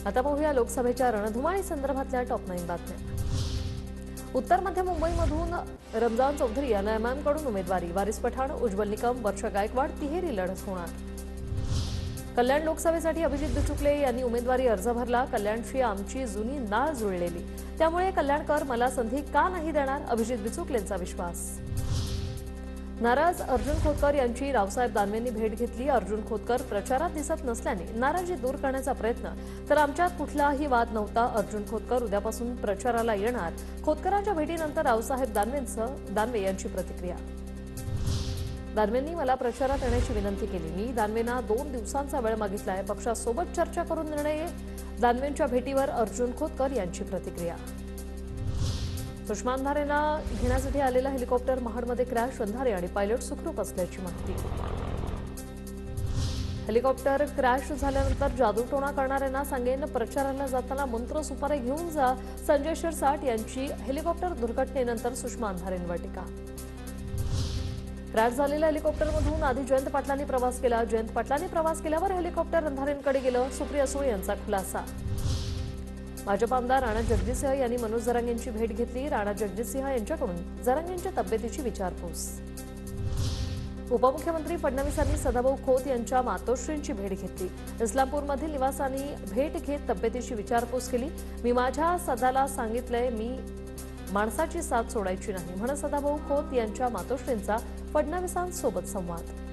आता पाहूया लोकसभेच्या रणधुमाळी संदर्भातल्या टॉप 9 बातम्या। उत्तर मध्य मुंबईमधून रमजान चौधरी यांना एमआयएमकडून उमेदवारी, वारिस पठाण, उज्ज्वल निकम, वर्षा गायकवाड तिहेरी लढत होणार। कल्याण लोकसभेसाठी अभिजित बिचुकले यांनी उमेदवारी अर्ज भरला। कल्याणशी आमची जुनी नाळ जुळलेली, त्यामुळे कल्याणकर मला संधी का नाही देणार, अभिजित बिचुकलेंचा विश्वास। नाराज अर्जुन खोतकर यांची रावसाहेब दानवेंनी भेट घेतली। अर्जुन खोतकर प्रचारात दिसत नसल्याने नाराजी दूर करण्याचा प्रयत्न, तर आमच्यात कुठलाही वाद नव्हता। अर्जुन खोतकर उद्यापासून प्रचाराला येणार। खोतकरांच्या भेटीनंतर रावसाहेब दानवे यांची प्रतिक्रिया। दानवेंनी मला प्रचारात येण्याची विनंती केली। मी दानवेंना 2 दिवसांचा वेळ मागितलाय। पक्षासोबत चर्चा करून निर्णय। दानवेंच्या भेटीवर अर्जुन खोतकर यांची प्रतिक्रिया। सुषमा अंधारेंना घेण्यासाठी आलेला हेलिकॉप्टर महाडमध्ये क्रॅश, अंधारे आणि पायलट सुखरूप असल्याची माहिती। हेलिकॉप्टर क्रॅश झाल्यानंतर जादूटोणा करणाऱ्यांना सांगेन, प्रचाराला जाताना मंत्र सुपारी घेऊन जा, संजय शिरसाट यांची हेलिकॉप्टर दुर्घटनेनंतर सुषमा अंधारेंवर टीका। क्रॅश झालेल्या हेलिकॉप्टरमधून आधी जयंत पाटलांनी प्रवास केला। जयंत पाटलांनी प्रवास केल्यावर हेलिकॉप्टर अंधारेंकडे गेलं, सुप्रिया सुळे यांचा खुलासा। भाजप आमदार राणा जगजितसिंह यांनी मनोज जरांगेंची भेट घेतली। राणा जगजितसिंह यांच्याकडून जरांगेंच्या तब्येतीची विचारपूस। उपमुख्यमंत्री फडणवीसांनी सदाभाऊ खोत यांच्या मातोश्रींची भेट घेतली। इस्लामपूरमधील निवासांनी भेट घेत तब्येतीची विचारपूस केली। मी माझ्या सदाला सांगितलंय, मी माणसाची साथ सोडायची नाही, म्हणत सदाभाऊ खोत यांच्या मातोश्रींचा फडणवीसांसोबत संवाद।